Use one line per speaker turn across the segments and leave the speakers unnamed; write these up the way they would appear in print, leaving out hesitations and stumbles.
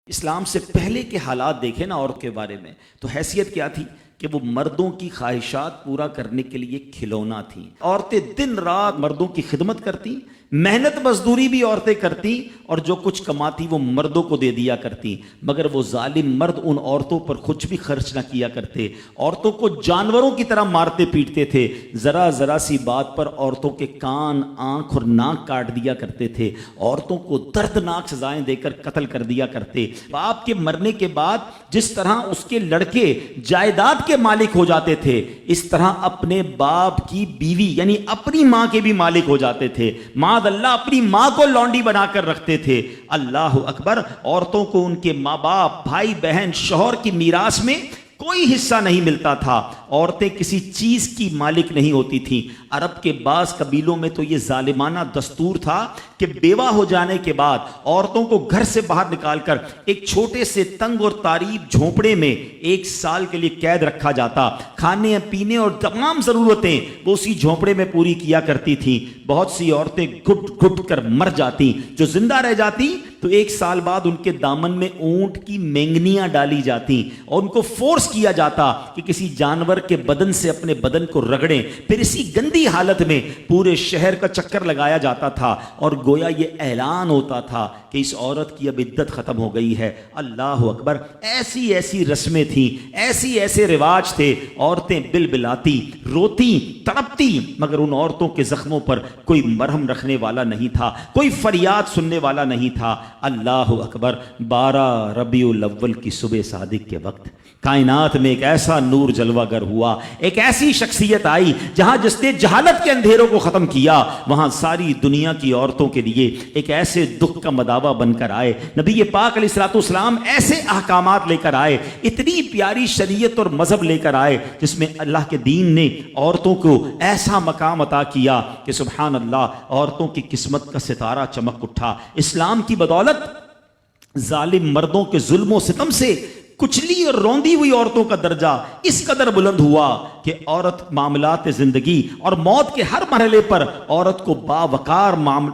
اسلام سے پہلے کے حالات دیکھیں نا عورت کے بارے میں، تو حیثیت کیا تھی کہ وہ مردوں کی خواہشات پورا کرنے کے لیے کھلونا تھیں۔ عورتیں دن رات مردوں کی خدمت کرتی، محنت مزدوری بھی عورتیں کرتی، اور جو کچھ کماتی وہ مردوں کو دے دیا کرتی، مگر وہ ظالم مرد ان عورتوں پر کچھ بھی خرچ نہ کیا کرتے، عورتوں کو جانوروں کی طرح مارتے پیٹتے تھے، ذرا ذرا سی بات پر عورتوں کے کان، آنکھ اور ناک کاٹ دیا کرتے تھے، عورتوں کو دردناک سزائیں دے کر قتل کر دیا کرتے۔ باپ کے مرنے کے بعد جس طرح اس کے لڑکے جائیداد کے مالک ہو جاتے تھے، اس طرح اپنے باپ کی بیوی یعنی اپنی ماں کے بھی مالک ہو جاتے تھے۔ معاذ اللہ اپنی ماں کو لونڈی بنا کر رکھتے تھے۔ اللہ اکبر، عورتوں کو ان کے ماں باپ، بھائی بہن، شوہر کی میراث میں کوئی حصہ نہیں ملتا تھا، عورتیں کسی چیز کی مالک نہیں ہوتی تھیں۔ عرب کے بعض قبیلوں میں تو یہ ظالمانہ دستور تھا کہ بیوہ ہو جانے کے بعد عورتوں کو گھر سے باہر نکال کر ایک چھوٹے سے تنگ اور تاریب جھونپڑے میں 1 سال کے لیے قید رکھا جاتا، کھانے پینے اور تمام ضرورتیں وہ اسی جھونپڑے میں پوری کیا کرتی تھیں۔ بہت سی عورتیں گھٹ گھٹ کر مر جاتی، جو زندہ رہ جاتی تو 1 سال بعد ان کے دامن میں اونٹ کی مینگنیاں ڈالی جاتی اور ان کو فورس کیا جاتا کہ کسی جانور کے بدن سے اپنے بدن کو رگڑیں، پھر اسی گندی حالت میں پورے شہر کا چکر لگایا جاتا تھا اور گویا یہ اعلان ہوتا تھا کہ اس عورت کی اب عدت ختم ہو گئی ہے۔ اللہ اکبر، ایسی ایسی رسمیں تھیں، ایسے رواج تھے، عورتیں بلبلاتی، روتی، تڑپتی، مگر ان عورتوں کے زخموں پر کوئی مرہم رکھنے والا نہیں تھا، کوئی فریاد سننے والا نہیں تھا۔ اللہ اکبر، 12 ربیع الاول کی صبح صادق کے وقت کائنات میں ایک ایسا نور جلوہ گر ہوا، ایک ایسی شخصیت آئی جہاں جس نے جہالت کے اندھیروں کو ختم کیا، وہاں ساری دنیا کی عورتوں کے لیے ایک ایسے دکھ کا مداوا بن کر آئے۔ نبی پاک علیہ الصلوۃ والسلام ایسے احکامات لے کر آئے، اتنی پیاری شریعت اور مذہب لے کر آئے جس میں اللہ کے دین نے عورتوں کو ایسا مقام عطا کیا کہ سبحان اللہ، عورتوں کی قسمت کا ستارہ چمک اٹھا۔ اسلام کی بدولت ظالم مردوں کے ظلم و ستم سے کچلی اور روندی ہوئی عورتوں کا درجہ اس قدر بلند ہوا کہ عورت معاملات زندگی اور موت کے ہر مرحلے پر عورت کو باوقار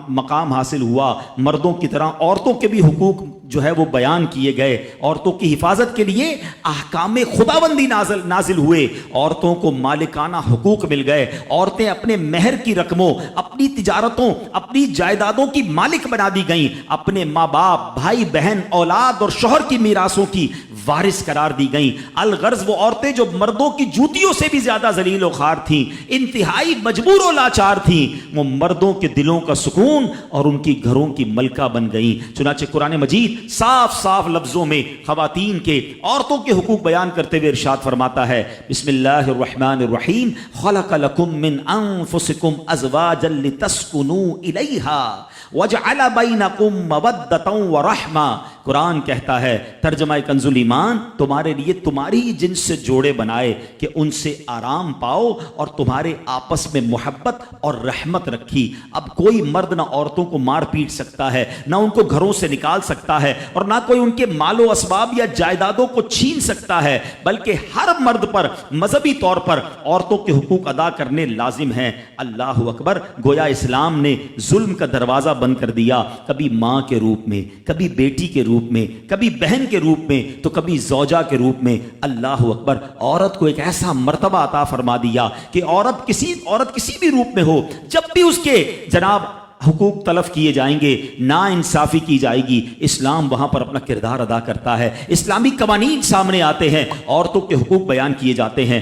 مقام حاصل ہوا۔ مردوں کی طرح عورتوں کے بھی حقوق جو ہے وہ بیان کیے گئے، عورتوں کی حفاظت کے لیے احکام خداوندی نازل ہوئے، عورتوں کو مالکانہ حقوق مل گئے، عورتیں اپنے مہر کی رقموں، اپنی تجارتوں، اپنی جائیدادوں کی مالک بنا دی گئیں، اپنے ماں باپ، بھائی بہن، اولاد اور شوہر کی میراثوں کی وارث قرار دی گئیں۔ الغرض وہ عورتیں جو مردوں کی جوتیوں سے بھی زیادہ ذلیل و خوار تھیں، انتہائی مجبور و لاچار تھیں، وہ مردوں کے دلوں کا سکون اور ان کی گھروں کی ملکہ بن گئیں۔ چنانچہ قرآن مجید صاف لفظوں میں خواتین کے، عورتوں کے حقوق بیان کرتے ہوئے ارشاد فرماتا ہے، بسم اللہ الرحمن الرحیم، خلق لکم من انفسکم ازواجا لتسکنوا الیہا وجعل بینکم مودۃ ورحمہ۔ قرآن کہتا ہے، ترجمہ کنز الایمان، تمہارے لیے تمہاری جنس سے جوڑے بنائے کہ ان سے آرام پاؤ اور تمہارے آپس میں محبت اور رحمت رکھی۔ اب کوئی مرد نہ عورتوں کو مار پیٹ سکتا ہے، نہ ان کو گھروں سے نکال سکتا ہے، اور نہ کوئی ان کے مال و اسباب یا جائیدادوں کو چھین سکتا ہے، بلکہ ہر مرد پر مذہبی طور پر عورتوں کے حقوق ادا کرنے لازم ہیں۔ اللہ اکبر، گویا اسلام نے ظلم کا دروازہ بند کر دیا، کبھی ماں کے روپ میں، کبھی بیٹی کے روپ میں، کبھی بہن کے روپ میں، تو کبھی زوجہ کے روپ میں۔ اللہ اکبر، عورت کو ایک ایسا مرتبہ عطا فرما دیا کہ عورت کسی بھی روپ میں ہو، جب بھی اس کے جناب حقوق تلف کیے جائیں گے، نا انصافی کی جائے گی، اسلام وہاں پر اپنا کردار ادا کرتا ہے۔ اسلامی قوانین سامنے آتے ہیں، عورتوں کے حقوق بیان کیے جاتے ہیں۔